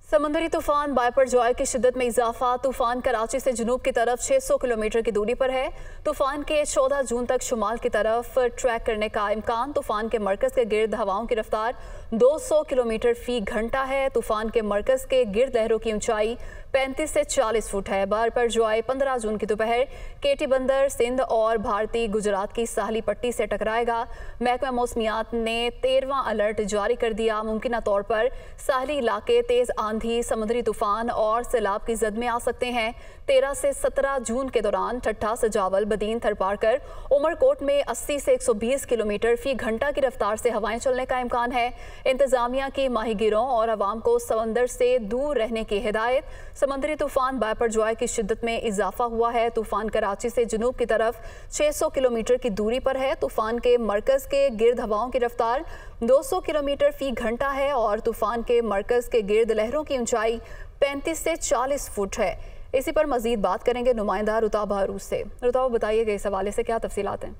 समंदरी तूफान बायपरजॉय की शिद्दत में इजाफा। तूफान कराची से जुनूब की तरफ 600 किलोमीटर की दूरी पर है। तूफान के 14 जून तक शुमाल की तरफ ट्रैक करने का इम्कान। तूफान के मरकज के गिर्द हवाओं की रफ्तार 200 किलोमीटर फी घंटा है। तूफान के मरकज के गिर्द लहरों की ऊंचाई 35 से 40 फुट है। बायपरजॉय 15 जून की दोपहर केटी बंदर सिंध और भारतीय गुजरात की साहली पट्टी से टकराएगा। महकमा मौसमियात ने 13वां अलर्ट जारी कर दिया। मुमकिन तौर पर साहली इलाके तेज आंधी, समुद्री तूफान और सैलाब की जद में आ सकते हैं। 13 से 17 जून के दौरान ठट्ठा, सजावल, बदीन, थरपारकर, उमरकोट में 80 से 120 किलोमीटर फी घंटा की रफ्तार से हवाएं चलने का इम्कान है। इंतजामिया की माहीगीरों और अवाम को समंदर से दूर रहने की हिदायत। समंदरी तूफान बायपरजॉय की शिद्दत में इजाफा हुआ है। तूफान कराची से जुनूब की तरफ 600 किलोमीटर की दूरी पर है। तूफान के मरकज के गिर्द हवाओं की रफ्तार 200 किलोमीटर फी घंटा है और तूफान के मरकज के गिर्द लहरों की ऊंचाई 35 से 40 फुट है। इसी पर मजीद बात करेंगे नुमाइंदा रुताबा अरूज से। रुताबा, बताइएगा इस हवाले से क्या तफसीलात हैं?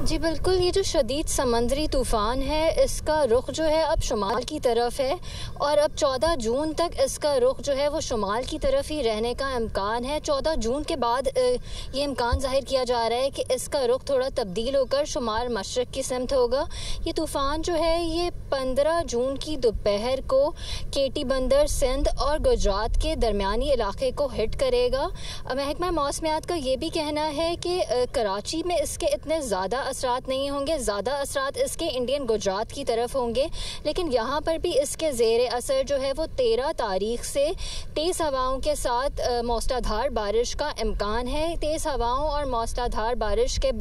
जी बिल्कुल, ये जो शदीद समंदरी तूफ़ान है इसका रुख जो है अब शुमाल की तरफ है और अब 14 जून तक इसका रुख जो है वो शुमाल की तरफ ही रहने का इम्कान है। 14 जून के बाद ये इम्कान ज़ाहिर किया जा रहा है कि इसका रुख थोड़ा तब्दील होकर शुमाल मशरक़ की सिमत होगा। ये तूफ़ान जो है ये 15 जून की दोपहर को केटी बंदर, सिंध और गुजरात के दरमियानी इलाके को हिट करेगा। महकमा मौसमियात का ये भी कहना है कि कराची में इसके इतने ज़्यादा असरात नहीं होंगे, ज़्यादा असरात इसके इंडियन गुजरात की तरफ होंगे, लेकिन यहाँ पर भी इसके ज़ेर असर जो है वो 13 तारीख से तेज़ हवाओं के साथ मौसलाधार बारिश का इम्कान है। तेज़ हवाओं और मौसलाधार बारिश के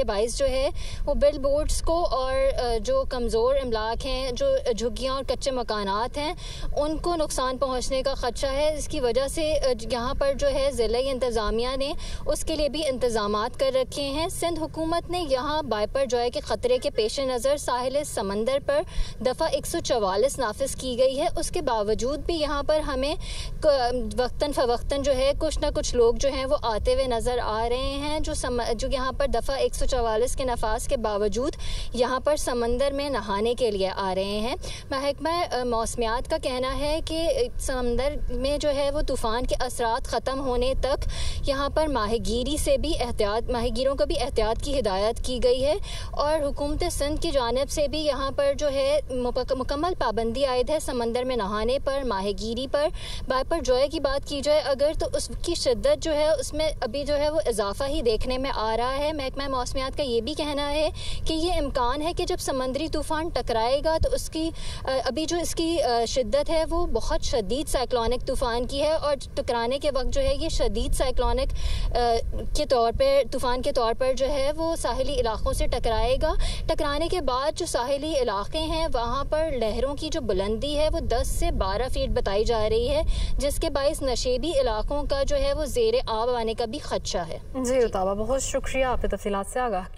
बाइस जो है वो बिल बोर्ड्स को और जो कमज़ोर इमलाक हैं, जो झुग्गियाँ और कच्चे मकानात हैं, उनको नुकसान पहुँचने का ख़दशा है। इसकी वजह से यहाँ पर जो है ज़िला इंतज़ामिया ने उसके लिए भी इंतज़ामात कर रखे हैं। सिंध हुकूमत ने यहाँ बायपरजॉय के ख़तरे के पेश नज़र साहिल समंदर पर दफ़ा 144 नाफिज की गई है। उसके बावजूद भी यहाँ पर हमें वक्तन फ़वक्तन जो है कुछ ना कुछ लोग जो हैं वो आते हुए नज़र आ रहे हैं, जो यहाँ पर दफ़ा 144 के नफाज के बावजूद यहाँ पर समंदर में नहाने के लिए आ रहे हैं। महकमा मौसमियात का कहना है कि समंदर में जो है वो तूफ़ान के असरात ख़त्म होने तक यहाँ पर माहीगीरों को भी एहतियात की हिदायत की गई है और हुकूमत सिंध की जानिब से भी यहाँ पर जो है मुकम्मल पाबंदी आयद है समंदर में नहाने पर, माहीगीरी पर। बायपरजॉय की बात की जाए अगर तो उसकी शिद्दत जो है उसमें अभी जो है वो इजाफा ही देखने में आ रहा है। महकमा मौसमियात का ये भी कहना है कि ये इम्कान है कि जब समंदरी तूफ़ान टकराएगा तो उसकी अभी जो इसकी शिद्दत है वो बहुत शदीद साइक्लोनिक तूफ़ान की है और टकराने के वक्त जो है ये शदीद साइक्लोनिक के तौर पर तूफ़ान के तौर पर जो है वो साहिली इलाकों से टकराएगा। टकराने के बाद जो साहिली इलाके हैं वहाँ पर लहरों की जो बुलंदी है वो 10 से 12 फीट बताई जा रही है, जिसके बाइस नशेबी इलाकों का जो है वो ज़ेरे आब आने का भी खदशा है। जी रुताबा, बहुत शुक्रिया, आपने तफसीलात से आगाह किया।